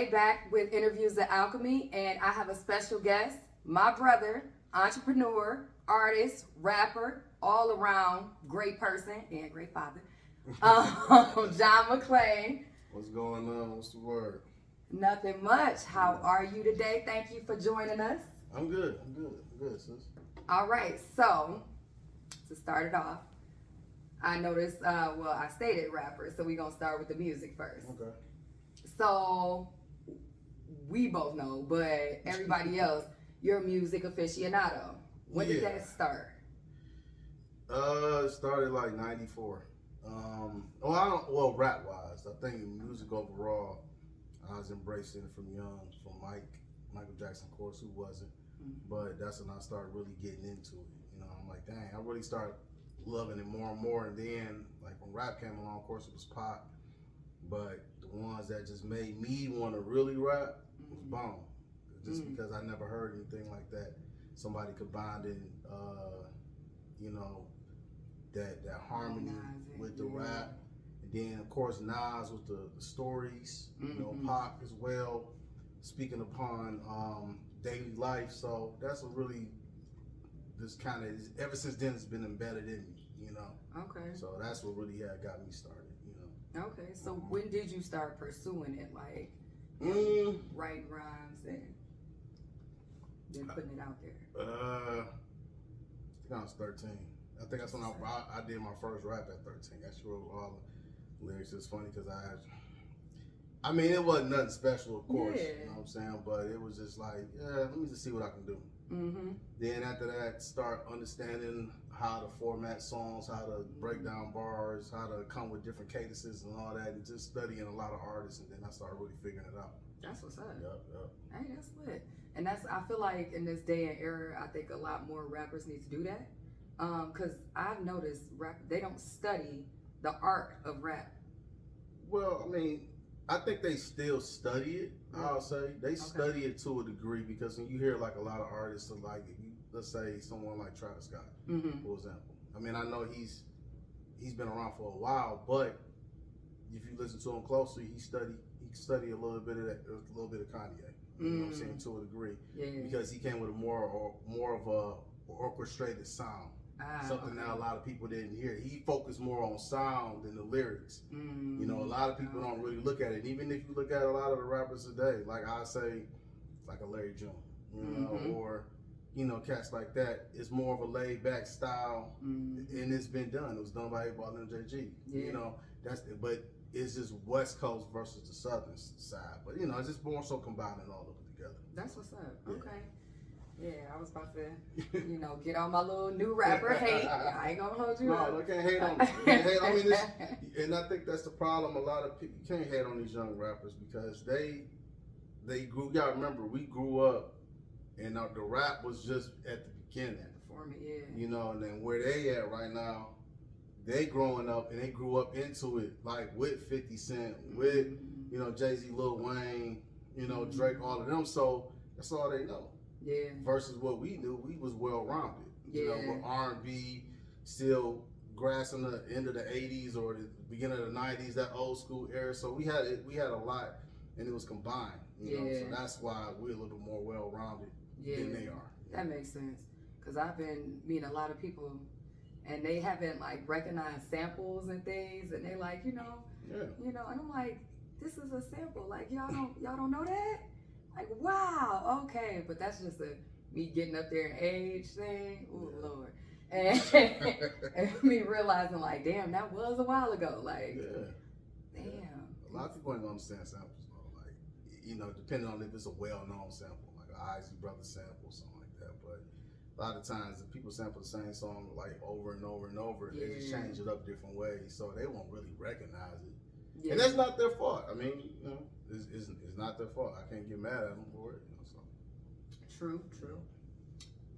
Today, back with interviews at Alchemy, and I have a special guest, my brother, entrepreneur, artist, rapper, all around great person and great father, John McClane. What's going on? What's the word? Nothing much. How are you today? Thank you for joining us. I'm good, sis. All right, so to start it off, I noticed, I stated rapper, so we're going to start with the music first. Okay. So, we both know, but everybody else, you're a music aficionado. When did that start? It started like 94. Rap wise, I think music overall, I was embracing it from young, from Michael Jackson, of course, who wasn't, but that's when I started really getting into it. You know, I'm like, dang, I really started loving it more and more, and then, like, when rap came along, of course, it was pop, but the ones that just made me want to really rap was Bone. Just because I never heard anything like that. Somebody combining, that harmony with the rap. And then, of course, Nas with the stories, Pop as well, speaking upon daily life. So that's what really just kind of, ever since then, it's been embedded in me, Okay. So that's what really got me started, Okay, so when did you start pursuing it, like writing rhymes and then putting it out there? I think I was 13. I think that's when I did my first rap at 13. I wrote all the lyrics. It's funny because it wasn't nothing special, of course, you know what I'm saying? But it was just like, let me just see what I can do. Then after that, start understanding how to format songs, how to break down bars, how to come with different cadences and all that, and just studying a lot of artists, and then I started really figuring it out. That's what's up. Yep. Hey, that's lit. And I feel like in this day and era, I think a lot more rappers need to do that. Because I've noticed they don't study the art of rap. Well, I think they still study it. I'll say they study it to a degree, because when you hear like a lot of artists, like let's say someone like Travis Scott, for example. I know he's been around for a while, but if you listen to him closely, he studied a little bit of Kanye. You know what I'm saying, to a degree, because he came with a more of a orchestrated sound. Something that a lot of people didn't hear. He focused more on sound than the lyrics. A lot of people don't really look at it. Even if you look at a lot of the rappers today, like I say, like a Larry June, or cats like that, it's more of a laid back style, and it's been done. It was done by A-Ball and MJG. But it's just West Coast versus the Southern side. But it's just more so combining all of it together. That's what's up. Okay. Yeah, I was about to, get on my little new rapper hate. I ain't gonna hold you up. No, I can't hate on them. And I think that's the problem. A lot of people, you can't hate on these young rappers, because they grew. You gotta remember, we grew up, and the rap was just at the beginning. For me, yeah. And then where they at right now, they growing up, and they grew up into it, like with 50 Cent, with Jay-Z, Lil Wayne, Drake, all of them. So that's all they know. Yeah. Versus what we knew, we was well rounded. With R&B, still grasping the end of the 80s or the beginning of the 90s, that old school era. So we had a lot, and it was combined. So that's why we're a little bit more well rounded than they are. That makes sense. Because I've been meeting a lot of people, and they haven't like recognized samples and things, and they like, and I'm like, this is a sample. Like y'all don't know that? Like, wow, okay, but that's just me getting up there in age thing. Oh, Lord. And me realizing, like, damn, that was a while ago. Like, damn. A lot of people ain't gonna understand samples, though. Like, depending on if it's a well-known sample, like an Isley Brothers sample, something like that. But a lot of times, if people sample the same song, like, over and over and over, they just change it up different ways, so they won't really recognize it. And that's not their fault. It's not their fault. I can't get mad at them for it. So. True.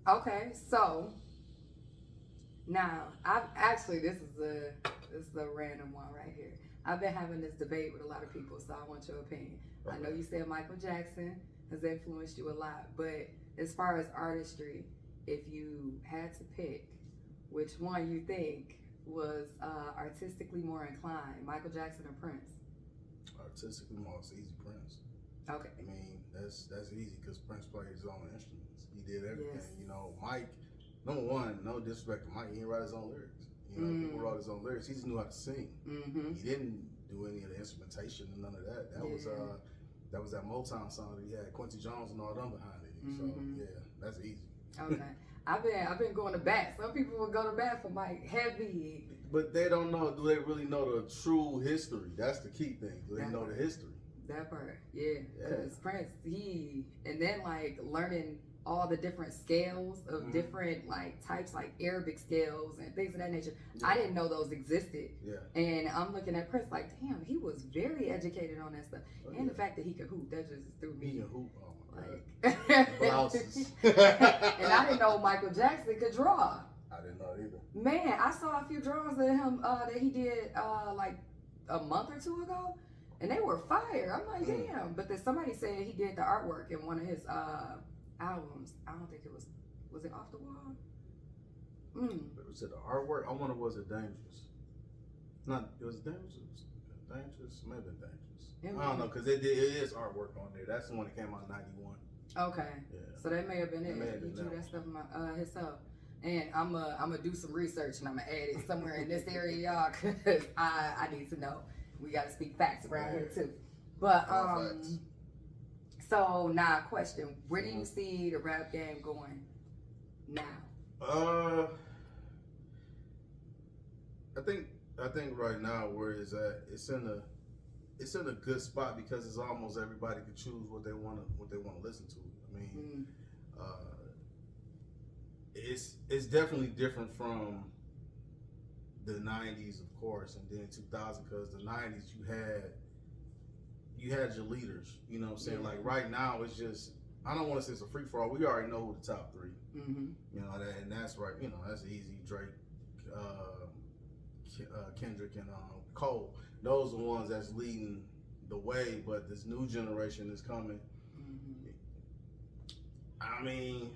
Okay, so now I've actually this is a random one right here. I've been having this debate with a lot of people, so I want your opinion. Okay. I know you said Michael Jackson has influenced you a lot, but as far as artistry, if you had to pick which one you think was artistically more inclined, Michael Jackson or Prince? Artistically more, it's easy, Prince. Okay. I mean, that's easy because Prince played his own instruments. He did everything. Yes. You know, Mike, number one, no disrespect to Mike, he didn't write his own lyrics. You know, people wrote his own lyrics. He just knew how to sing. He didn't do any of the instrumentation and none of that. That was that Motown song that he had Quincy Jones and all them behind it. So yeah, that's easy. Okay. I've been going to bat. Some people will go to bat for Mike heavy. But they don't know. Do they really know the true history? That's the key thing. Do they know the history? That part, yeah. Because Prince, and then like learning all the different scales of different like types, like Arabic scales and things of that nature. Yeah. I didn't know those existed. Yeah. And I'm looking at Prince like, damn, he was very educated on that stuff. And the fact that he could hoop, that just threw me. He can hoop. Like, blouses. And I didn't know Michael Jackson could draw. I didn't know either. Man, I saw a few drawings of him that he did like a month or two ago, and they were fire. I'm like, damn. But then somebody said he did the artwork in one of his albums. I don't think it was it Off the Wall? Was it the artwork? I wonder, was it Dangerous? It was Dangerous. Dangerous? Maybe Dangerous. I don't know, because it is artwork on there. That's the one that came out in 91. Okay. Yeah. So that may have been it. He drew that stuff himself. And I'm gonna do some research and I'm gonna add it somewhere in this area, y'all, because I need to know. We gotta speak facts around here too. But so now question: where do you see the rap game going now? I think right now where it's at, it's in a good spot because it's almost everybody can choose what they want to listen to. I mean, it's definitely different from the 90s, of course, and then 2000, because the 90s you had your leaders, you know what I'm saying? Like right now it's just, I don't want to say it's a free for all. We already know who the top three, you know, and that's right, you know, that's easy. Drake, Kendrick, and Cole. Those are the ones that's leading the way, but this new generation is coming. I mean,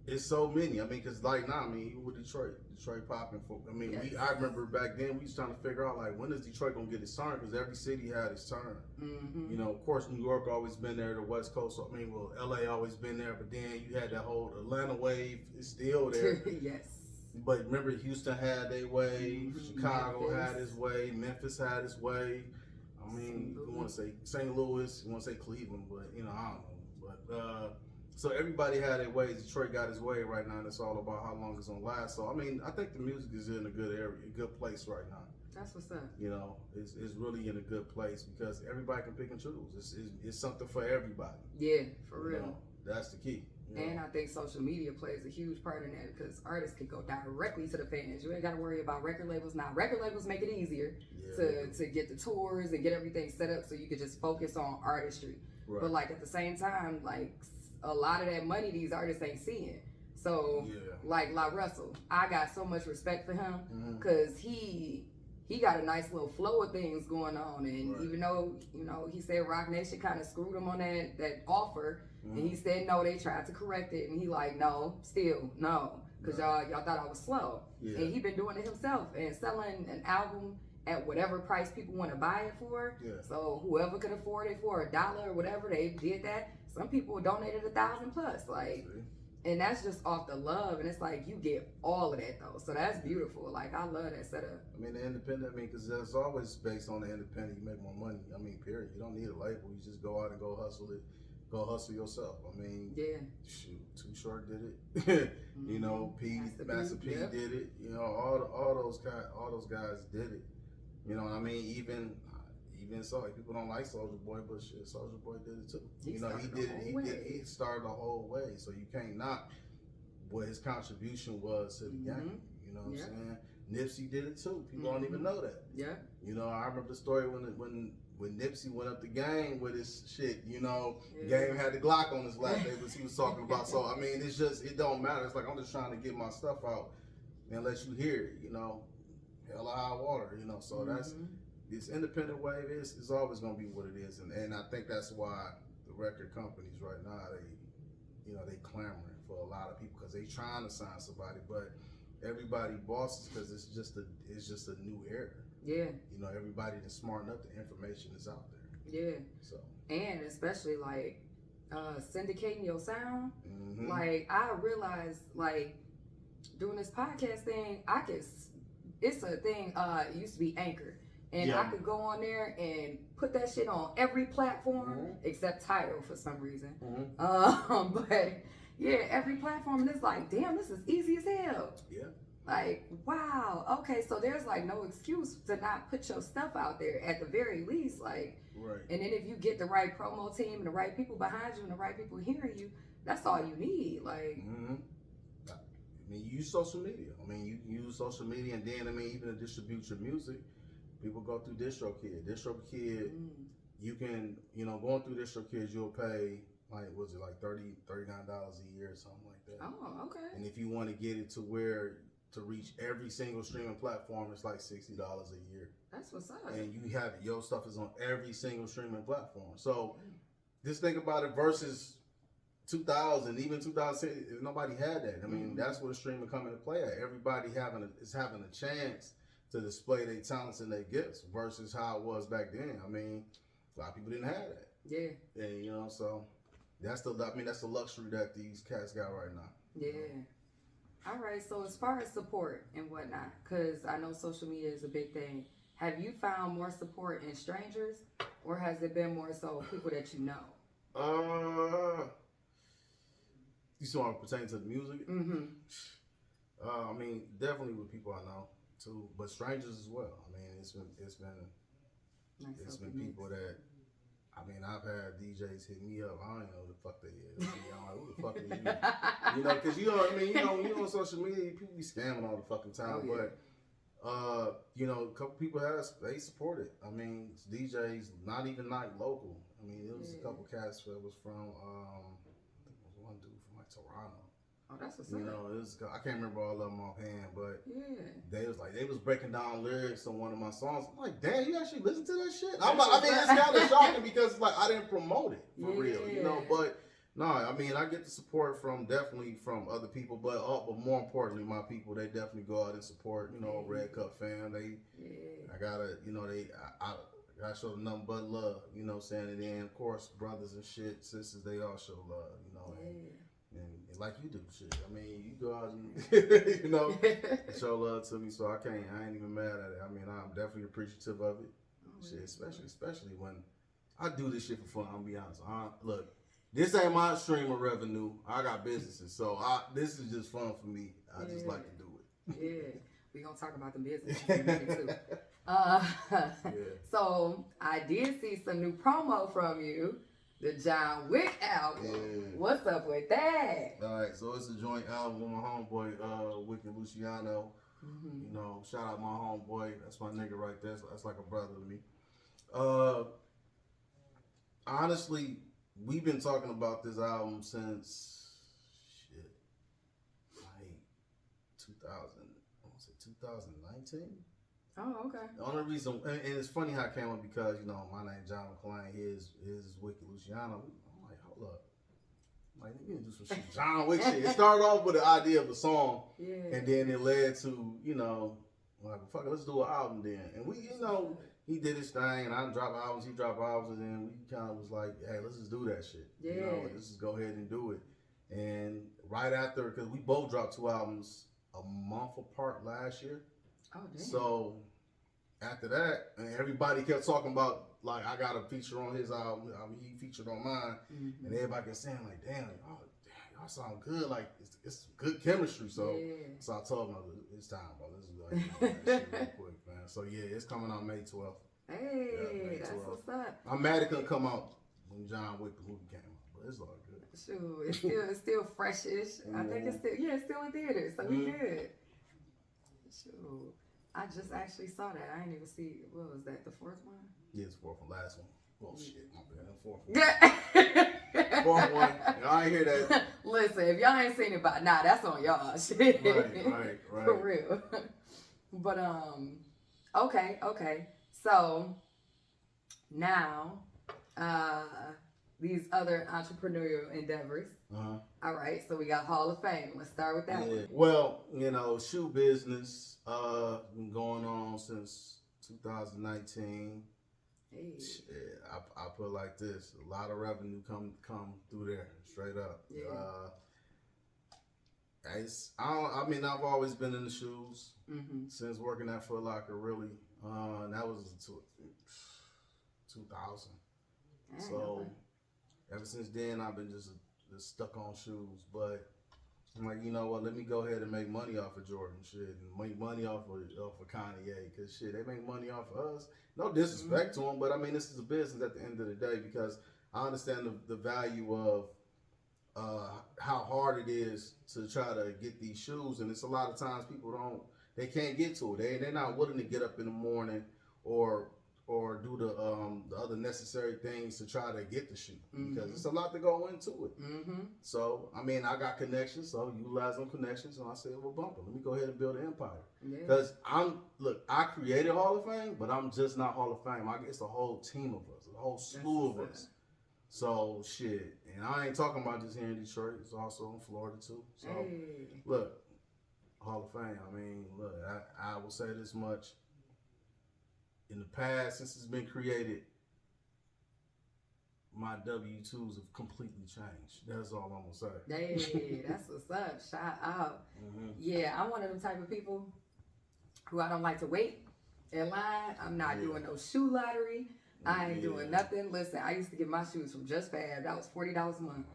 it's so many. I mean, because like now, I mean, even with Detroit popping. I mean, I remember back then we was trying to figure out like when is Detroit gonna get its turn, because every city had its turn. You know, of course, New York always been there. The West Coast. I mean, well, LA always been there, but then you had that whole Atlanta wave. It's still there. Yes. But remember, Houston had their way. Chicago had its way. Memphis had its way. I mean, you want to say St. Louis, you want to say Cleveland, but you know, I don't know. But so everybody had their ways. Detroit got his way right now, and it's all about how long it's gonna last. So I mean, I think the music is in a good area, a good place right now. That's what's up. You know, it's really in a good place because everybody can pick and choose. It's something for everybody. Yeah, for real. Know, that's the key. And I think social media plays a huge part in that, because artists can go directly to the fans. You ain't got to worry about record labels. Now, record labels make it easier to get the tours and get everything set up so you can just focus on artistry. Right. But like at the same time, like a lot of that money these artists ain't seeing. So like La Russell, I got so much respect for him because he got a nice little flow of things going on. And even though, you know, he said Rock Nation kind of screwed him on that offer, and he said no, they tried to correct it, and he like, no, still no, because y'all thought I was slow. And he been doing it himself and selling an album at whatever price people want to buy it for. So whoever could afford it for $1 or whatever, they did that. Some people donated 1,000 plus, like, and that's just off the love. And it's like you get all of that though, so that's beautiful. Like I love that setup. I mean, the independent. I mean, because it's always based on the independent. You make more money. I mean, period. You don't need a label. You just go out and go hustle it. Go hustle yourself. I mean, shoot, Too Short did it. You know, Master P did it. You know, all those guys did it. You know what I mean? Even so, people don't like Soulja Boy, but shit, Soulja Boy did it too. You know, he did it. He started the whole way. So you can't knock what his contribution was to the game. You know what I'm saying? Nipsey did it too. People don't even know that. You know, I remember the story when Nipsey went up the game with his shit, you know, Game had the Glock on his lap. He was talking about. So I mean, it's just, it don't matter. It's like I'm just trying to get my stuff out and let you hear it. You know, hell or high water. You know, so that's this independent wave is always gonna be what it is, and I think that's why the record companies right now they clamoring for a lot of people because they trying to sign somebody, but everybody bosses because it's just a new era. You know, everybody that's smart enough, the information is out there. Yeah. So. And especially like syndicating your sound. Mm-hmm. Like I realized like doing this podcast thing, it's a thing, it used to be Anchor. And I could go on there and put that shit on every platform except Tidal for some reason. But yeah, every platform, and it's like, damn, this is easy as hell. Yeah. Like, wow, okay, so there's like no excuse to not put your stuff out there at the very least. Like, right. And then if you get the right promo team and the right people behind you and the right people hearing you, that's all you need. Like, I mean, you use social media. I mean, you use social media, and then, I mean, even to distribute your music, people go through DistroKid. DistroKid, you can, going through DistroKid, you'll pay, like, was it like $39 a year or something like that. Oh, okay. And if you want to get it to where, to reach every single streaming platform, it's like $60 a year. That's what's up. And you have it, your stuff is on every single streaming platform. So, just think about it versus 2000, even 2006, nobody had that. I mean, that's where the streaming come into play at. Everybody is having a chance to display their talents and their gifts versus how it was back then. I mean, a lot of people didn't have that. Yeah. And so that's the luxury that these cats got right now. Yeah. All right. So as far as support and whatnot, because I know social media is a big thing. Have you found more support in strangers, or has it been more so people that you know? You still want to pertain to the music? Mm-hmm. I mean, definitely with people I know too, but strangers as well. I mean, it's been people that, I mean, I've had DJs hit me up. I don't even know who the fuck they is. I'm like, who the fuck are you? Because you know what I mean. You on social media, people be scamming all the fucking time. Oh, yeah. But a couple people they support it. I mean, it's DJs, not even local. I mean, it was a couple cats that was from. One dude from like Toronto. Oh, that's what's up. I can't remember all of them offhand, but yeah, they was breaking down lyrics on one of my songs. I'm like, damn, you actually listen to that shit? I'm like, I mean, it's kind of shocking because like I didn't promote it for real, But no, I mean, I get the support definitely from other people, but more importantly, my people, they definitely go out and support. Red Cup fam. I gotta, I show them nothing but love, saying? And then, of course, brothers and shit, sisters, they all show love, and like you do, shit. I mean, you go out and, show love to me, so I ain't even mad at it. I mean, I'm definitely appreciative of it. Shit, especially when I do this shit for fun, I'm gonna be honest. Look, this ain't my stream of revenue. I got businesses, so this is just fun for me. I just like to do it. Yeah, we gonna talk about the business too. So I did see some new promo from you, the John Wick album. Yeah. What's up with that? All right, so it's a joint album with my homeboy Wick and Luciano. Shout out my homeboy. That's my nigga right there. So that's like a brother to me. Honestly, we've been talking about this album since like 2019. Oh, okay. The only reason, and it's funny how it came up because, my name John McClane, his is Wick and Luciano. I'm like, hold up. Like, we need to do some shit. John Wick shit. It started off with the idea of a song, and then it led to, like, fuck it, let's do an album then. And we, he did his thing, and I dropped albums, he dropped albums, and then we kind of was like, hey, let's just do that shit. Yeah. Let's just go ahead and do it. And right after, because we both dropped 2 albums a month apart last year. Oh, damn. So after that, and everybody kept talking about, like, I got a feature on his album. I mean, he featured on mine, and everybody kept saying, like, damn, y'all sound good. Like, it's good chemistry. So, so I told him, it's time, bro. Let's do that shit real quick, man. So yeah, it's coming out May 12th. Hey, May that's 12th. what's up. I'm mad it couldn't come out when John Wick the movie came out, but it's all good. Sure, it's still freshish. I think it's still in theaters, so we good. Sure. I just actually saw that. I didn't even see. What was that? The 4th one? Yeah, it's 4th one. Last one. Oh shit, my bad. 4th one. 4th one. Y'all ain't hear that. Listen, if y'all ain't seen it by now, that's on y'all. Shit. Right. For real. But okay. So now, these other entrepreneurial endeavors. All right, so we got Hall of Fame. Let's start with that one. Well, shoe business been going on since 2019. Hey. Shit, I put it like this: a lot of revenue come through there, straight up. Yeah. I mean, I've always been in the shoes Mm-hmm. since working at Foot Locker. Really, and that was 2000. So ever since then, I've been just stuck on shoes. But I'm like, you know what? Let me go ahead and make money off of Jordan shit and make money off of Kanye, because shit, they make money off of us. No disrespect to them, but I mean, this is a business at the end of the day, because I understand the value of how hard it is to try to get these shoes, and it's a lot of times they can't get to it. They're not willing to get up in the morning or do the other necessary things to try to get the shoe, because it's a lot to go into it. So I mean, I got connections, so utilize them connections, and I said, well, bumper, let me go ahead and build an empire. Because I created Hall of Fame, but I'm just not Hall of Fame. It's a whole team of us, a whole slew of us. So shit, and I ain't talking about just here in Detroit. It's also in Florida too. So look, Hall of Fame. I mean, look, I will say this much. In the past, since it's been created, my W-2s have completely changed. That's all I'm gonna say. Hey, that's what's up. Shout out. Yeah, I'm one of them type of people who I don't like to wait in line. I'm not doing no shoe lottery. I ain't doing nothing. Listen, I used to get my shoes from Just Fab. That was $40 a month.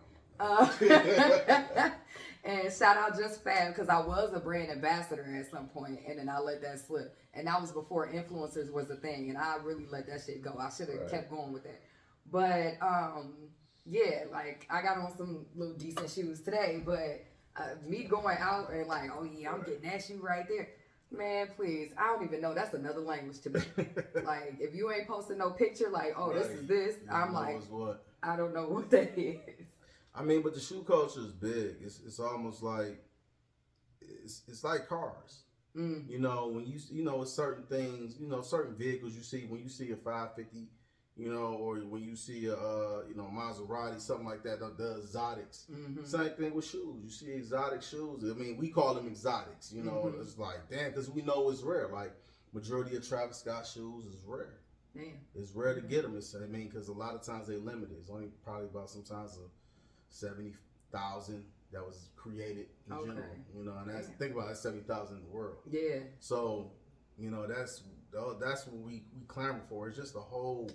And shout out Just Fab, because I was a brand ambassador at some point, and then I let that slip. And that was before influencers was a thing, and I really let that shit go. I should have kept going with that. But yeah, like I got on some little decent shoes today, but me going out and like, oh yeah, I'm getting that shoe right there. Man, please. I don't even know. That's another language to me. Like, if you ain't posting no picture, like, oh, this is this, I'm like, I don't know what that is. I mean, but the shoe culture is big. It's almost like, it's like cars. You know, when you know, it's certain things, you know, certain vehicles you see, when you see a 550, you know, or when you see a, you know, Maserati, something like that, the exotics. Same thing with shoes. You see exotic shoes. I mean, we call them exotics, you know. It's like, damn, because we know it's rare. Like, majority of Travis Scott shoes is rare. Damn. It's rare to get them. I mean, because a lot of times they limited. It's only probably about sometimes 70,000 that was created in general. You know, and think about it, 70,000 in the world. Yeah. So, you know, that's what we clamor for. It's just the whole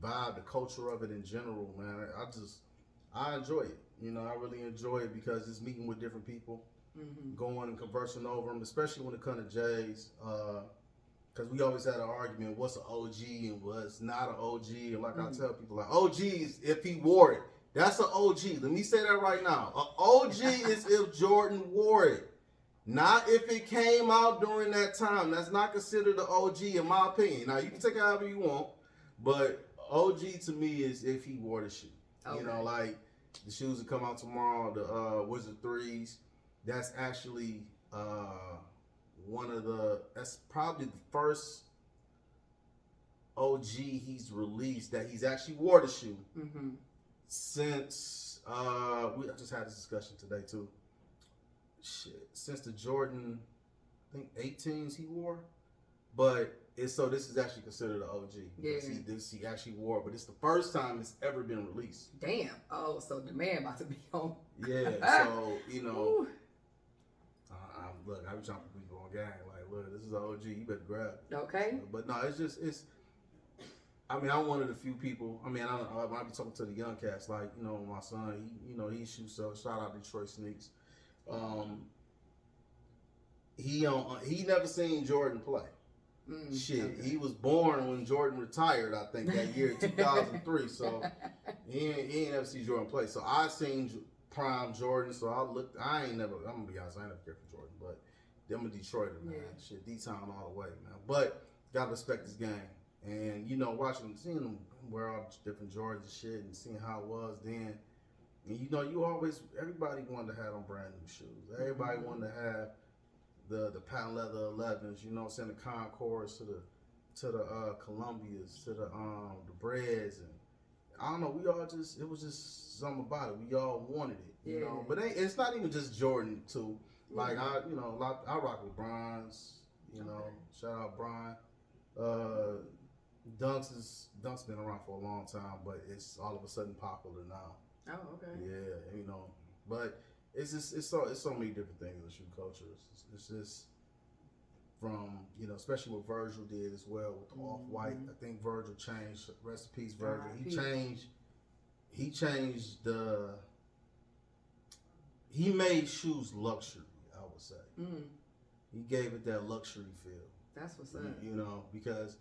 vibe, the culture of it in general, man. I enjoy it. You know, I really enjoy it because it's meeting with different people, going and conversing over them, especially when it comes to J's. Because we always had an argument, what's an OG and what's not an OG. And like I tell people, like, OG is if he wore it. That's an OG. Let me say that right now. An OG is if Jordan wore it. Not if it came out during that time. That's not considered an OG in my opinion. Now, you can take it however you want, but OG to me is if he wore the shoe. You know, like the shoes that come out tomorrow, the Wizard 3s. That's actually that's probably the first OG he's released that he's actually wore the shoe since I just had this discussion today too. Shit, since the Jordan, I think 18s he wore, but this is actually considered an OG. Because he actually wore it, but it's the first time it's ever been released. Damn. Oh, so the man about to be on. Yeah. So you know, look, I be trying to put people on gang. Like, look, this is an OG. You better grab it. Okay. But no, it's. I mean, I'm one of the few people. I mean, I be talking to the young cats. Like, you know, my son, he shoots. So shout out Detroit Sneaks. He never seen Jordan play. Shit, he was born when Jordan retired, I think, that year, 2003. So he ain't never seen Jordan play. So I seen prime Jordan. So I'm gonna be honest, I ain't never cared for Jordan, but them a Detroiter, man. Shit, D-Town all the way, man. But gotta respect this game. And seeing them wear all the different Jordans and shit, and seeing how it was then. And everybody wanted to have them brand new shoes. Everybody wanted to have the patent leather 11s, you know what I'm saying, the Concords to the Columbias, to the Breads, and I don't know, it was just something about it. We all wanted it, you know. But it's not even just Jordan too. Like I rock with Bron's, you know. Shout out Brian. Dunks been around for a long time, but it's all of a sudden popular now. Oh, okay. Yeah, you know, but it's so many different things in the shoe culture. It's just from, you know, especially what Virgil did as well with the off-white. I think Virgil changed. Rest in peace, Virgil. He changed the. He made shoes luxury, I would say. He gave it that luxury feel. That's what's up. You know, because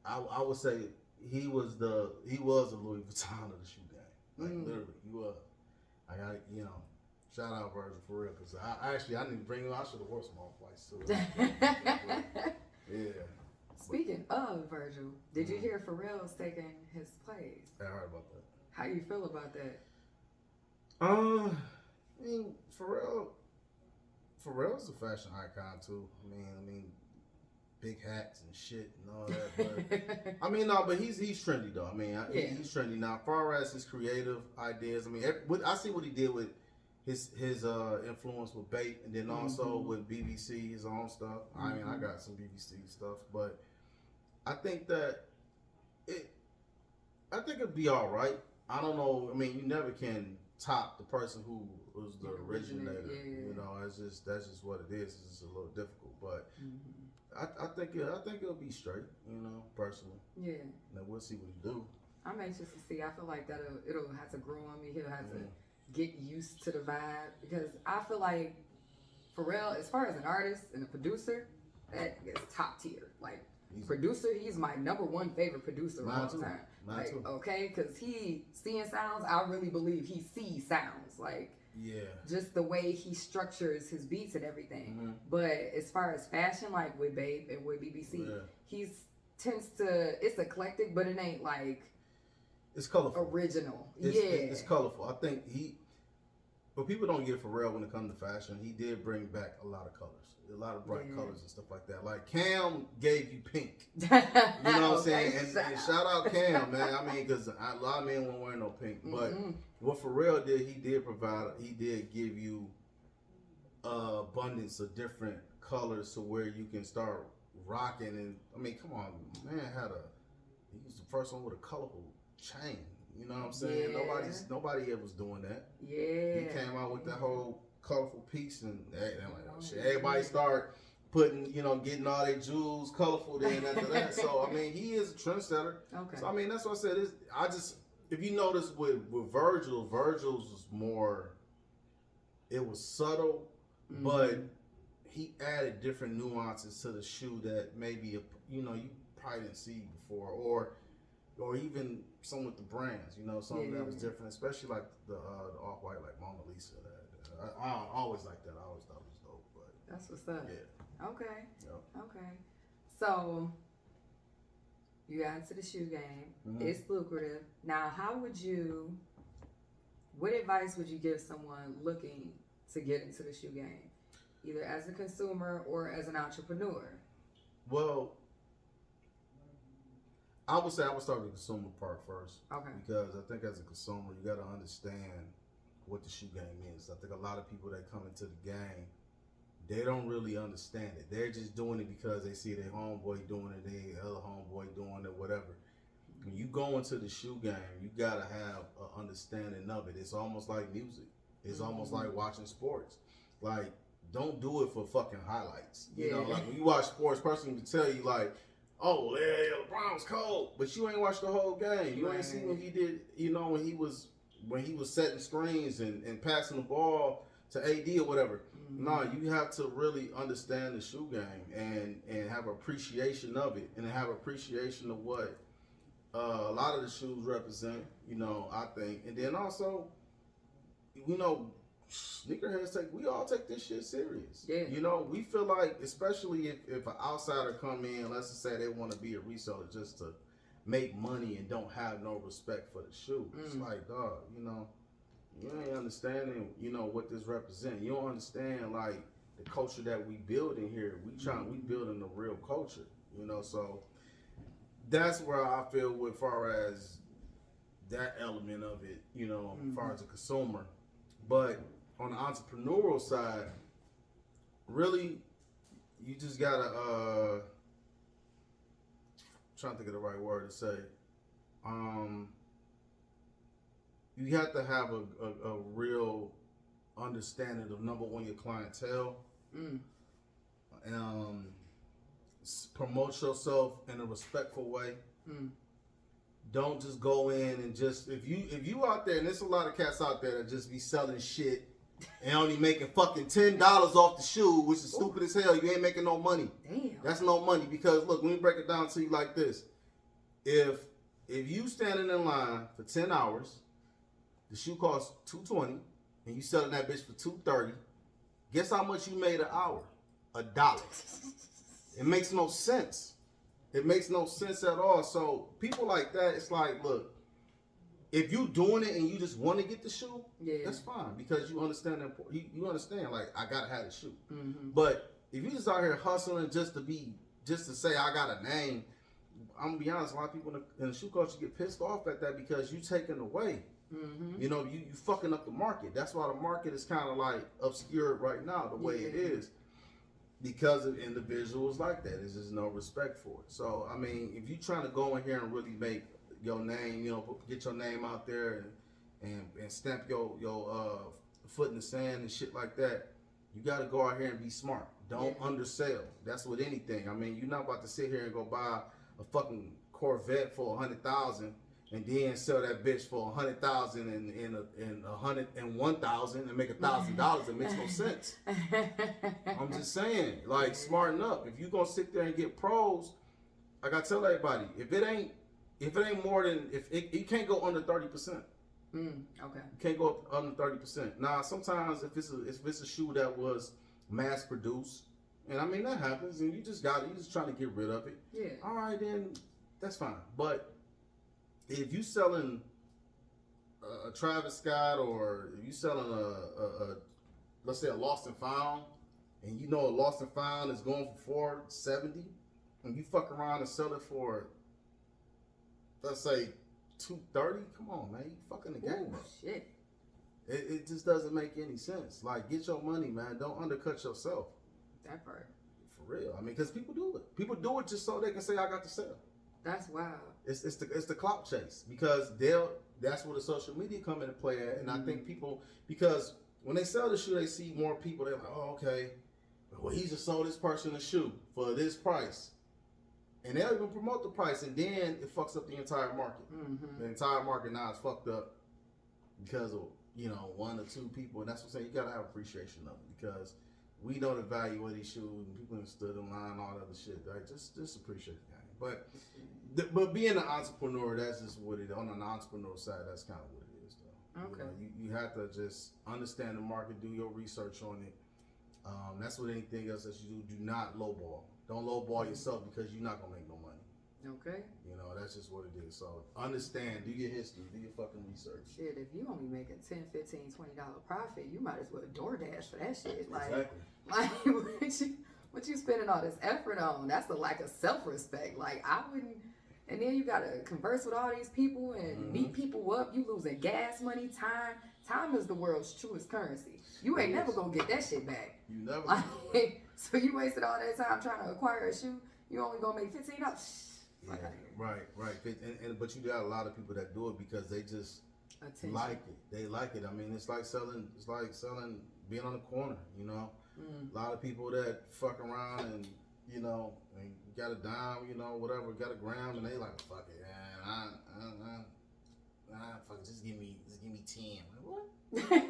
I would say he was the Louis Vuitton of the shoe game. Like literally, he was. I got, you know, shout out Virgil for real, because I need to bring him. I should have worn some off-whites too. Yeah. Speaking of Virgil, did you hear Pharrell's taking his place? I heard about that. How you feel about that? I mean, Pharrell's a fashion icon too. I mean, big hats and shit and all that. But but he's trendy though. I mean, he's trendy now. As far as his creative ideas, I mean, I see what he did with his influence with Bape, and then also with BBC, his own stuff. I mean, I got some BBC stuff, but I think that it'd be all right. I don't know. I mean, you never can top the person who was the originator. Yeah. You know, that's just what it is. It's just a little difficult, but I think it'll be straight. You know, personally. Yeah. And we'll see what he do. I'm anxious to see. I feel like it'll have to grow on me. He'll have to get used to the vibe, because I feel like Pharrell, as far as an artist and a producer, that is top tier. Like producer, he's my #1 favorite producer of all time. Like, okay, because he seeing sounds, I really believe he sees sounds. Like, just the way he structures his beats and everything. But as far as fashion, like with Bape and with BBC, it's eclectic, but it ain't like it's colorful, original. It's colorful. I think but people don't get Pharrell when it comes to fashion. He did bring back a lot of colors. A lot of bright colors and stuff like that. Like Cam gave you pink. You know what I'm saying? And shout out Cam, man. I mean, because a lot of men won't wear no pink. But what Pharrell did, he did give you abundance of different colors to where you can start rocking. And I mean, come on, man, he was the first one with a colorful chain. You know what I'm saying? Nobody ever was doing that. Yeah. He came out with that whole colorful piece, and everybody start putting, getting all their jewels colorful then after that. So I mean, he is a trendsetter. Okay. So I mean, that's what I said. If you notice with Virgil's was more, it was subtle, but he added different nuances to the shoe that maybe you probably didn't see before, or even some with the brands, something that was different, especially like the off-white, like Mona Lisa. I always liked that. I always thought it was dope. But that's what's up. Yeah. Okay. Yep. Okay. So you got into the shoe game. It's lucrative. Now, what advice would you give someone looking to get into the shoe game, either as a consumer or as an entrepreneur? Well, I would say I would start with the consumer part first. Okay. Because I think as a consumer, you got to understand what the shoe game is. I think a lot of people that come into the game, they don't really understand it. They're just doing it because they see their homeboy doing it, their other homeboy doing it, whatever. When you go into the shoe game, you got to have an understanding of it. It's almost like music. It's almost like watching sports. Like, don't do it for fucking highlights. You know, like when you watch sports, person can tell you like, oh, yeah, LeBron was cold, but you ain't watched the whole game. You ain't seen what he did, when he was setting screens and passing the ball to AD or whatever. No, you have to really understand the shoe game and have appreciation of it, and have appreciation of what a lot of the shoes represent, I think. And then also, sneakerheads we all take this shit serious. Yeah. We feel like, especially if an outsider come in, let's just say they want to be a reseller just to make money and don't have no respect for the shoe. It's like, dog, you ain't understanding, what this represents. You don't understand like the culture that we build in here. We building a real culture, so that's where I feel with far as that element of it, as far as a consumer. But on the entrepreneurial side, really, you just gotta trying to think of the right word to say. You have to have a real understanding of, number one, your clientele. Promote yourself in a respectful way. Don't just go in and just if you out there, and there's a lot of cats out there that just be selling shit and only making fucking $10 off the shoe, which is stupid as hell. You ain't making no money. Damn. That's no money, because look, let me break it down to you like this. If you standing in line for 10 hours, the shoe costs $220, and you selling that bitch for $230, guess how much you made an hour? $1. It makes no sense. It makes no sense at all. So people like that, it's like, look, if you doing it and you just want to get the shoe, that's fine, because you understand that. You understand, like, I gotta have the shoe. But if you just out here hustling just to say I got a name, I'm gonna be honest, a lot of people in the shoe culture get pissed off at that, because you taking away. You know, you fucking up the market. That's why the market is kind of like obscured right now the way it is, because of individuals like that. There's just no respect for it. So I mean, if you trying to go in here and really make your name, you know, get your name out there and stamp your foot in the sand and shit like that, you got to go out here and be smart. Don't undersell. That's with anything. I mean, you're not about to sit here and go buy a fucking Corvette for $100,000 and then sell that bitch for $100,000 and $101,000 and make $1,000. It makes no sense. I'm just saying, like, smarten up. If you gonna sit there and get pros, I gotta tell everybody, if it ain't more than, you can't go under 30%. Okay. You can't go up under 30%. Now, sometimes if it's a shoe that was mass produced, and I mean that happens, and you just trying to get rid of it. Yeah. All right, then that's fine. But if you selling a Travis Scott, or if you selling a let's say a Lost and Found, and you know a Lost and Found is going for $470, and you fuck around and sell it for, let's say, $230, come on, man, you fucking the game up. Shit. It just doesn't make any sense. Like, get your money, man. Don't undercut yourself. That part. For real. I mean, because people do it. People do it just so they can say, I got to sell. That's wild. It's the clout chase, because that's where the social media come into play at. And I think people, because when they sell the shoe, they see more people. They're like, oh, okay, well, he just sold this person a shoe for this price. And they'll even promote the price, and then it fucks up the entire market. The entire market now is fucked up because of, you know, one or two people. And that's what I'm saying. You got to have appreciation of it, because we know the value of these shoes, and people have stood in line and all that other shit. Right? Just appreciate the game. But being an entrepreneur, that's just what it is. On an entrepreneur side, that's kind of what it is, though. Okay. You have to just understand the market, do your research on it. That's what anything else that you do. Do not lowball. Don't lowball yourself, because you're not gonna make no money. Okay. You know, that's just what it is. So understand, do your history, do your fucking research. Shit, if you only making $10, $15, $20 profit, you might as well DoorDash for that shit. Like, Exactly. what you spending all this effort on? That's a lack of self-respect. Like, I wouldn't. And then you gotta converse with all these people and meet people up. You losing gas money, time. Time is the world's truest currency. You ain't never gonna get that shit back. You never. Like, so you wasted all that time trying to acquire a shoe. You only gonna make $15. Yeah, right. But you got a lot of people that do it because they just like it. They like it. I mean, it's like selling, being on the corner, you know. A lot of people that fuck around and, you know, and got a dime, you know, whatever, got a gram, and they like, fuck it, man, fuck it, just give me 10. Like,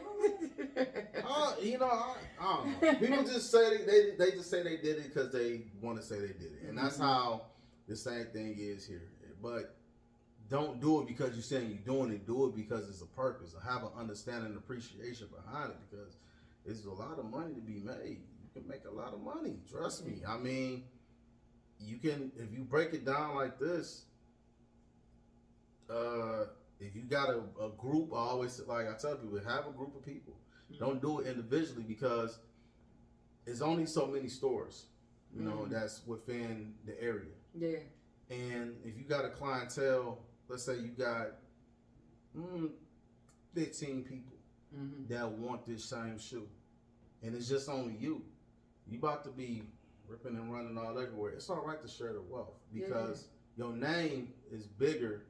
what? You know, I don't know. People just say they just say they did it because they want to say they did it, and that's how the same thing is here. But don't do it because you're saying you're doing it. Do it because it's a purpose. Have an understanding and appreciation behind it, because there's a lot of money to be made. You can make a lot of money. Trust me. I mean, you can, if you break it down like this. If you got a group, I always, like I tell people, have a group of people. Don't do it individually, because there's only so many stores, you know, that's within the area. Yeah. And if you got a clientele, let's say you got 15 people that want this same shoe, and it's just only you about to be ripping and running all everywhere. It's all right to share the wealth, because your name is bigger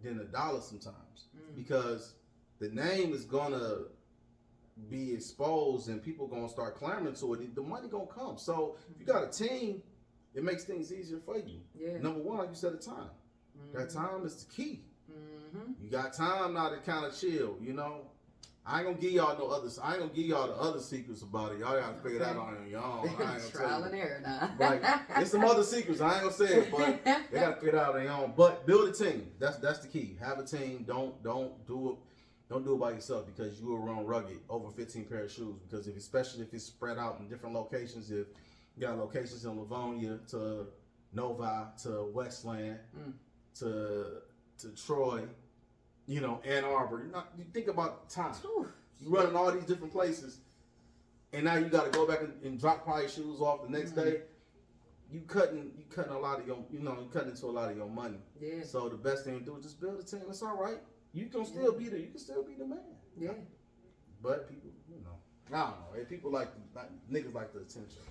than a dollar sometimes, because the name is gonna be exposed and people gonna start clamoring to it. The money gonna come. So if you got a team, it makes things easier for you. Yeah. Number one, like you said, the time. That time is the key. You got time now to kind of chill. You know, I ain't gonna give y'all no others. I ain't gonna give y'all the other secrets about it. Y'all gotta figure that out on your own. I ain't gonna Trial and error now. Like, there's some other secrets. I ain't gonna say it, but they gotta figure it out on their own. But build a team. That's the key. Have a team. Don't do it. Don't do it by yourself, because you will run rugged over 15 pair of shoes. Because especially if it's spread out in different locations, if you got locations in Livonia to Novi to Westland to Troy, you know, Ann Arbor. You think about time. You running all these different places, and now you got to go back and drop probably shoes off the next day. You cutting a lot of your, you cutting into a lot of your money. Yeah. So the best thing to do is just build a team. It's all right. You can still be there. You can still be the man. Yeah. But people, I don't know. People niggas like the attention.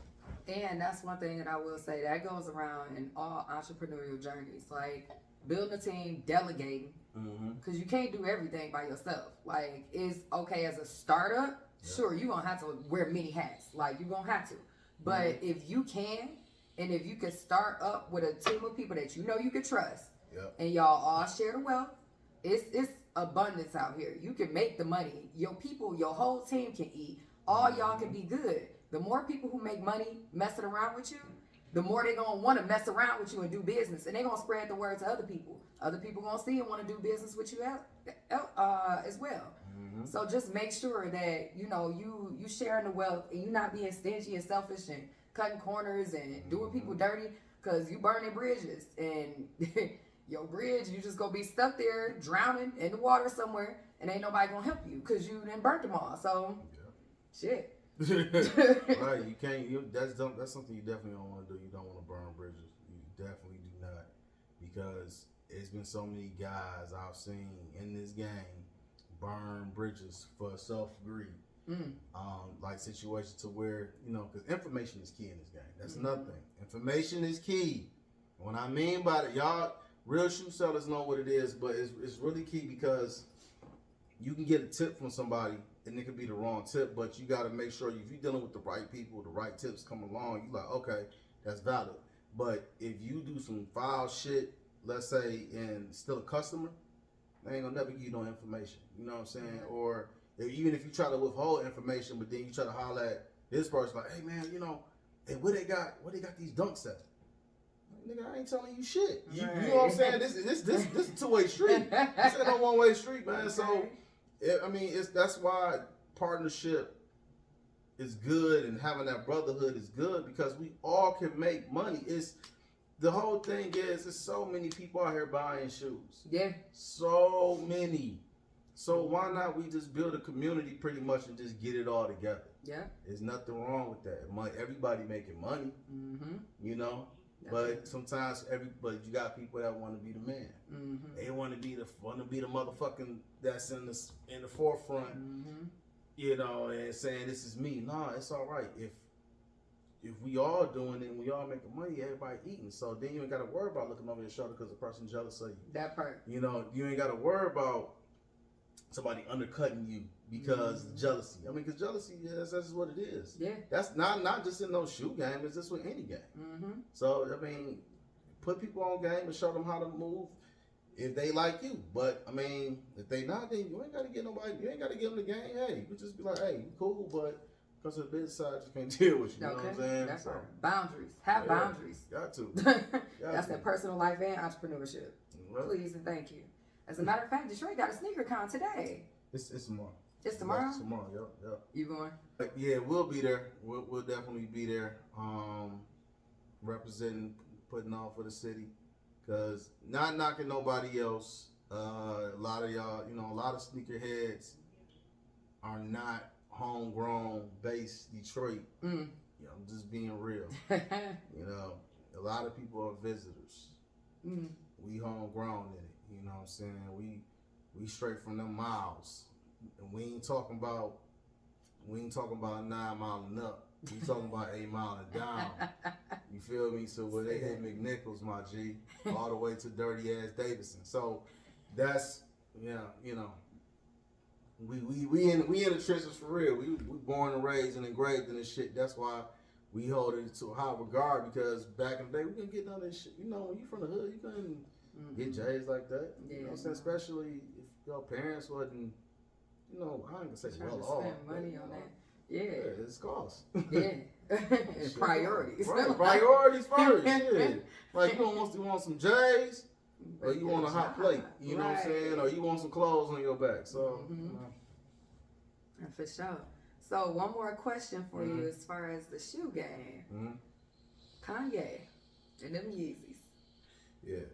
And that's one thing that I will say that goes around in all entrepreneurial journeys, like building a team, delegating, because you can't do everything by yourself. Like, it's okay as a startup. Sure, you're gonna have to wear many hats. Like, you're gonna have to. But if you can, and if you can start up with a team of people that you know you can trust, and y'all all share the wealth, it's abundance out here. You can make the money. Your people, your whole team can eat. All y'all can be good. The more people who make money messing around with you, the more they're going to want to mess around with you and do business. And they're going to spread the word to other people. Other people going to see and want to do business with you as well. So just make sure that, you sharing the wealth, and you not being stingy and selfish and cutting corners and doing people dirty, because you burning bridges. And your bridge, you just going to be stuck there drowning in the water somewhere, and ain't nobody going to help you because you done burnt them all. So, shit. Right, you can't. That's something you definitely don't want to do. You don't want to burn bridges. You definitely do not, because it's been so many guys I've seen in this game burn bridges for self-greed. Like situations to where, because information is key in this game. That's nothing. Information is key. What I mean by that, y'all, real shoe sellers know what it is, but it's really key, because you can get a tip from somebody and it could be the wrong tip, but you got to make sure if you're dealing with the right people, the right tips come along, you're like, okay, that's valid. But if you do some foul shit, let's say, and still a customer, they ain't gonna never give you no information. You know what I'm saying? Or even if you try to withhold information, but then you try to holler at this person like, hey man, hey, where they got these dunks at? Nigga, I ain't telling you shit. You know what I'm saying? This is a two-way street. This ain't no one-way street, man. Okay. So, that's why partnership is good, and having that brotherhood is good, because we all can make money. The whole thing is, there's so many people out here buying shoes. Yeah. So many. So why not we just build a community pretty much and just get it all together? Yeah. There's nothing wrong with that. Everybody making money, But sometimes you got people that want to be the man. They want to be the motherfucking that's in the forefront, and saying this is me. No, it's all right. If we all doing it and we all making money, everybody eating. So then you ain't got to worry about looking over your shoulder because the person jealous of you. That part. You ain't got to worry about somebody undercutting you because jealousy. Because jealousy, that's just what it is. Yeah. That's not just in no shoe game. It's just with any game. So, put people on game and show them how to move if they like you. But, if they not, then you ain't got to get nobody. You ain't got to give them the game. Hey, you just be like, hey, you cool, but because of the business side, I just can't deal with you. You know what I'm saying? That's right. Boundaries. Have boundaries. Got to. That's that personal life and entrepreneurship. Right. Please and thank you. As a matter of fact, Detroit got a sneaker con today. It's tomorrow. It's tomorrow? It's tomorrow, yep. You going? Yeah, we'll be there. We'll definitely be there. Representing, putting on for the city. Because not knocking nobody else. A lot of y'all, a lot of sneakerheads are not homegrown, based Detroit. I'm just being real. A lot of people are visitors. We homegrown in it. You know what I'm saying? We straight from them miles. And we ain't talking about 9 mile and up. You talking about 8 Mile and down. You feel me? So where they hit McNichols, my G, all the way to dirty ass Davidson. So that's we in the trenches for real. We born and raised and engraved in this shit. That's why we hold it to a high regard, because back in the day we couldn't get none of this shit. You know, when you from the hood, you couldn't get J's like that. Yeah, you know what I'm saying? Especially if your parents wasn't, I ain't gonna say well off. Spend money on that. Yeah, it's cost. Yeah, priorities. Right, priorities first. Shit. Like you want some J's, or you want a hot plate. You know what I'm saying? Or you want some clothes on your back. So, for sure. So one more question for you as far as the shoe game. Kanye and them Yeezys. Yeah.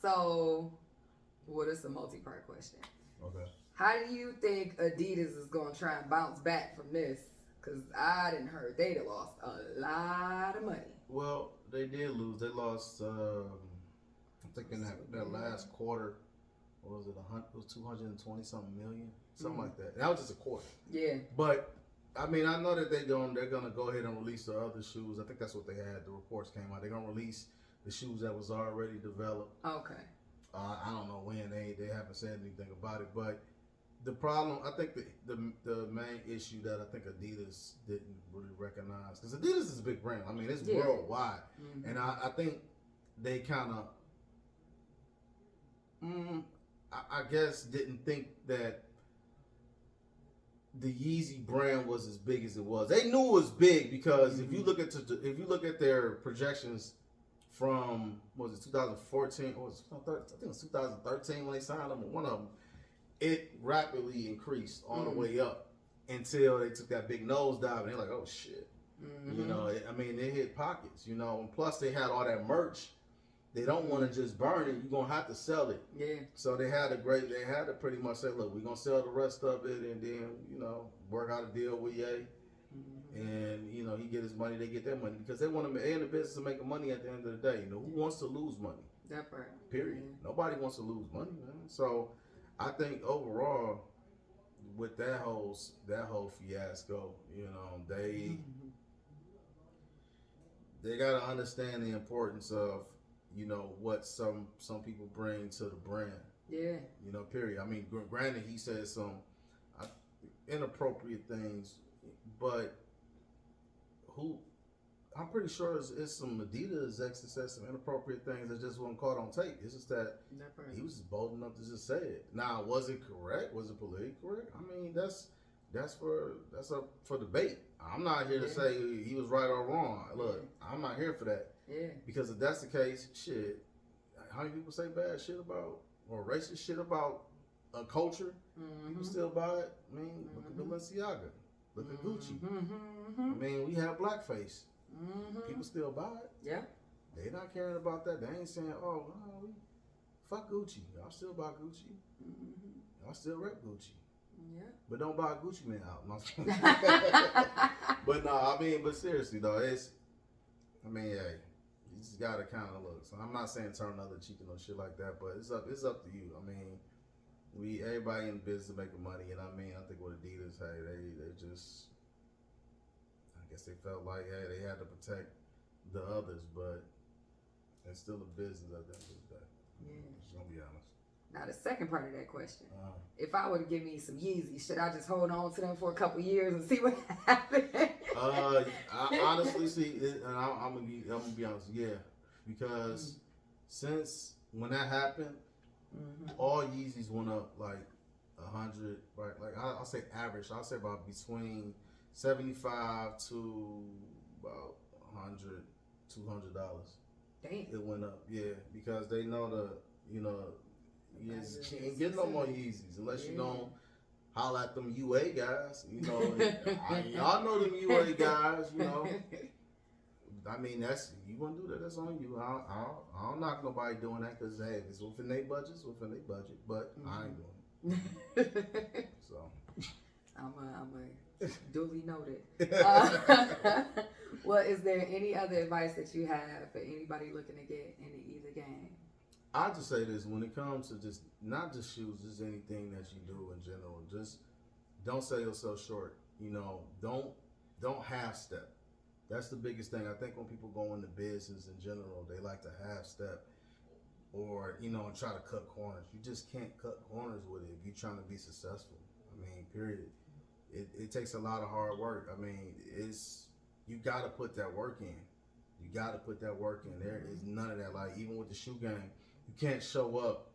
So, what is a multi-part question? Okay. How do you think Adidas is going to try and bounce back from this? Because I didn't heard they lost a lot of money. Well, they did lose. They lost, I'm thinking that last quarter, what was it, it was 220 something million? Something like that. That was just a quarter. Yeah. But, I mean, I know that they're going to go ahead and release the other shoes. I think that's what they had. The reports came out. They're going to release the shoes that was already developed. Okay. I don't know when. They haven't said anything about it. But the problem, I think the main issue that I think Adidas didn't really recognize, because Adidas is a big brand. I mean, it's worldwide. And I think they kind of, I guess, didn't think that the Yeezy brand was as big as it was. They knew it was big because if you look at their projections from, what was it, 2014 or I think it was 2013 when they signed them, or one of them, it rapidly increased all the way up until they took that big nosedive and they're like, oh shit. You know, I mean, they hit pockets, you know, and plus they had all that merch. They don't want to just burn it. You're going to have to sell it. Yeah. So they had to pretty much say, look, we're going to sell the rest of it and then, work out a deal with Ye. And, he get his money, they get their money. Because they want to, they're in the business of making money at the end of the day. Who wants to lose money? That part. Period. Nobody wants to lose money, man. So I think overall, with that whole fiasco, they got to understand the importance of, what some people bring to the brand. Yeah. Period. I mean, granted, he said some inappropriate things, but I'm pretty sure it's some Adidas exes that said some inappropriate things that just wasn't caught on tape. It's just that he was just bold enough to just say it. Now, was it correct? Was it politically correct? I mean, that's up for debate. I'm not here to say he was right or wrong. Look, I'm not here for that. Yeah. Because if that's the case, shit, how many people say bad shit about or racist shit about a culture? People still buy it. I mean, look at Balenciaga. Look at Gucci. I mean, we have blackface. People still buy it. Yeah. They not caring about that. They ain't saying, oh, fuck Gucci. Y'all still buy Gucci. Y'all still rep Gucci. Yeah. But don't buy a Gucci man out. No. But no, but seriously though, hey, you just gotta kind of look. So I'm not saying turn another cheek or no shit like that, but it's up to you. I mean, everybody in the business of making money, and I think with Adidas, hey, they just, I guess they felt like, hey, they had to protect the others, but it's still a business at the end of the day. Yeah. Just gonna be honest. Now the second part of that question, if I were to give me some Yeezys, should I just hold on to them for a couple years and see what happens? I honestly see, and I'm gonna be honest, yeah, because since when that happened, all Yeezys went up like 100, right? Like I'll say average. I'll say about between $75 to about $100, $200. Damn. It went up, yeah, because they know you can't get no more Yeezys unless you don't holler at them UA guys. Y'all know them UA guys. I mean, you want to do that? That's on you. I don't knock nobody doing that because hey, if it's within their budget, it's within their budget. But I ain't doing it. So I'm a duly noted. Well, is there any other advice that you have for anybody looking to get into either game? I'll just say this: when it comes to just not just shoes, just anything that you do in general, just don't sell yourself short. Don't don't half step. That's the biggest thing. I think when people go into business in general, they like to half step or, you know, and try to cut corners. You just can't cut corners with it if you're trying to be successful. I mean, period. It takes a lot of hard work. I mean, you got to put that work in. You got to put that work in. There is none of that. Like, even with the shoe game, you can't show up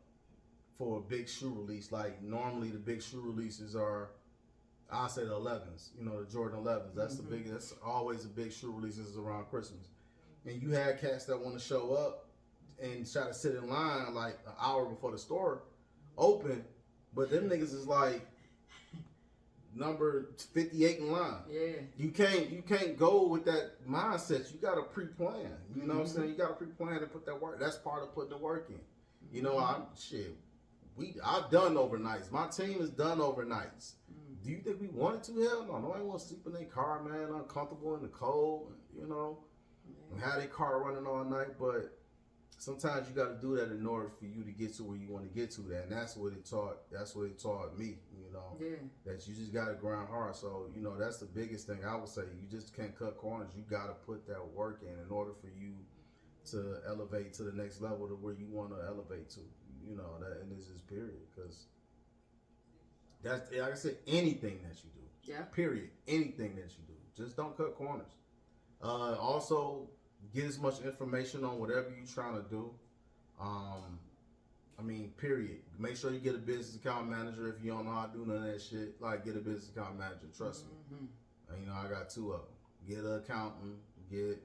for a big shoe release. Like, normally the big shoe releases are, I'll say the 11s, you know, the Jordan 11s. That's the biggest. That's always the big shoe releases around Christmas. And you had cats that want to show up and try to sit in line like an hour before the store open, but them niggas is like number 58 in line. Yeah. You can't go with that mindset. You gotta pre-plan. You know what I'm saying? You gotta pre-plan and put that work. That's part of putting the work in. You know, I've done overnights. My team has done overnights. Do you think we wanted to? Hell no. Nobody wants to sleep in their car, man, uncomfortable in the cold, you know, and have their car running all night. But sometimes you got to do that in order for you to get to where you want to get to. That, and that's what it taught me, you know. Yeah. That you just got to grind hard. So, you know, that's the biggest thing I would say. You just can't cut corners. You got to put that work in order for you to elevate to the next level to where you want to elevate to. You know, that, and this is period, because that's, like I said, anything that you do. Yeah. Period. Anything that you do. Just don't cut corners. Also, get as much information on whatever you're trying to do. I mean, period. Make sure you get a business account manager. If you don't know how to do none of that shit, like, get a business account manager. Trust me. You know, I got 2 of them. Get an accountant. Get,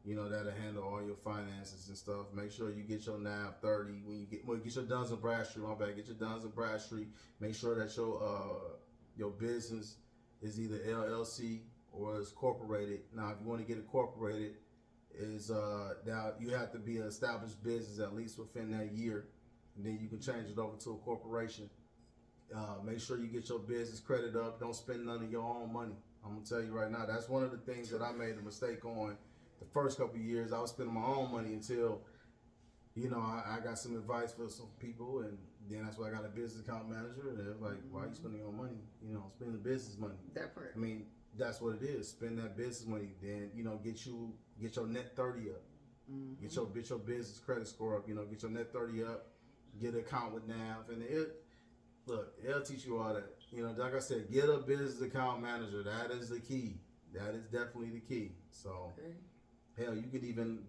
you know, that'll handle all your finances and stuff. Make sure you get your NAV 30. When you get your Duns and Bradstreet, my bad. Get your Duns and Bradstreet. Make sure that your business is either LLC or is corporated. Now, if you want to get incorporated, now you have to be an established business at least within that year, and then you can change it over to a corporation. Make sure you get your business credit up. Don't spend none of your own money. I'm gonna tell you right now, that's one of the things that I made a mistake on. The first couple of years, I was spending my own money until, you know, I got some advice for some people, and then that's why I got a business account manager. And they're like, "Why are you spending your own money? You know, spend the business money." That part. I mean, that's what it is. Spend that business money. Then, you know, get your net 30 up. Get your business credit score up. You know, get your net 30 up. Get an account with NAV, and it'll teach you all that. You know, like I said, get a business account manager. That is the key. That is definitely the key. So. Okay. Hell, you can even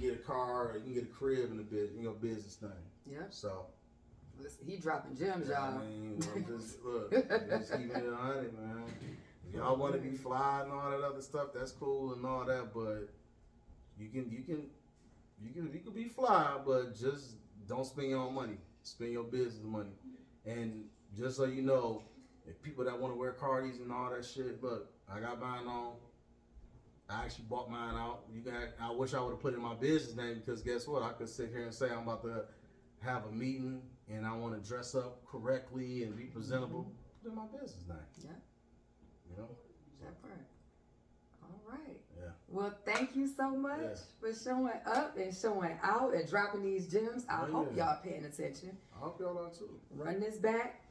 get a car, or you can get a crib in your business name. Yeah. So. Listen, he dropping gems, y'all. I mean, just keeping it 100, man. If y'all want to be fly and all that other stuff, that's cool and all that, but you can be fly, but just don't spend your own money. Spend your business money. And just so you know, if people that want to wear Cardis and all that shit, look, I got mine on. I actually bought mine out. I wish I would have put it in my business name, because guess what? I could sit here and say I'm about to have a meeting and I want to dress up correctly and be presentable. Put it in my business name. Yeah. You know? That part. All right. Yeah. Well, thank you so much for showing up and showing out and dropping these gems. I hope y'all paying attention. I hope y'all are too. Run this back.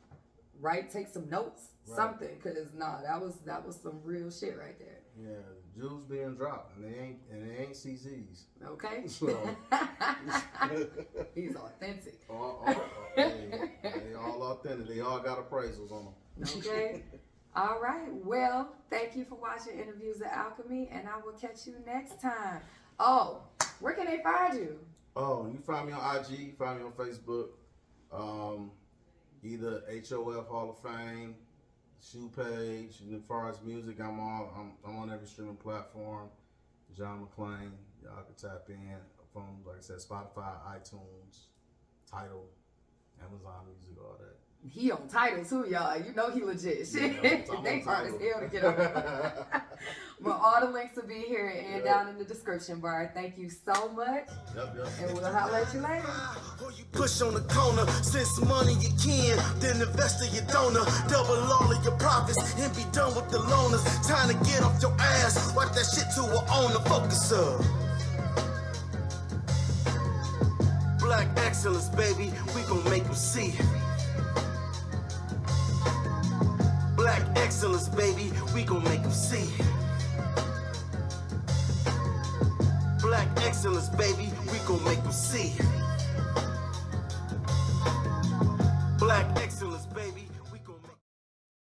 Take some notes. Right. Something, because that was some real shit right there. Yeah, jewels being dropped, and they ain't CZs. Okay. So he's authentic. They all authentic. They all got appraisals on them. Okay. All right. Well, thank you for watching Interviews at Alchemy, and I will catch you next time. Oh, where can they find you? Oh, you find me on IG. Find me on Facebook. Either HOF Hall of Fame, shoe page. And as far as music, I'm on every streaming platform. John McClane. Y'all can tap in from, like I said, Spotify, iTunes, Tidal, Amazon Music, all that. He on Tidal too, y'all. You know he legit. Shit. They hard as hell to get on. But all the links will be here and down in the description bar. Thank you so much. Yep. And we'll holler at you later. Push on the corner, send some money you can, then invest in your donor. Double all of your profits and be done with the loaners. Time to get off your ass, wipe that shit to a owner. Focus up. Black excellence, baby, we gon' make you see. Black excellence. excellence, baby, we gon' make them see. Black excellence, baby, we gon' make them see. Black excellence, baby.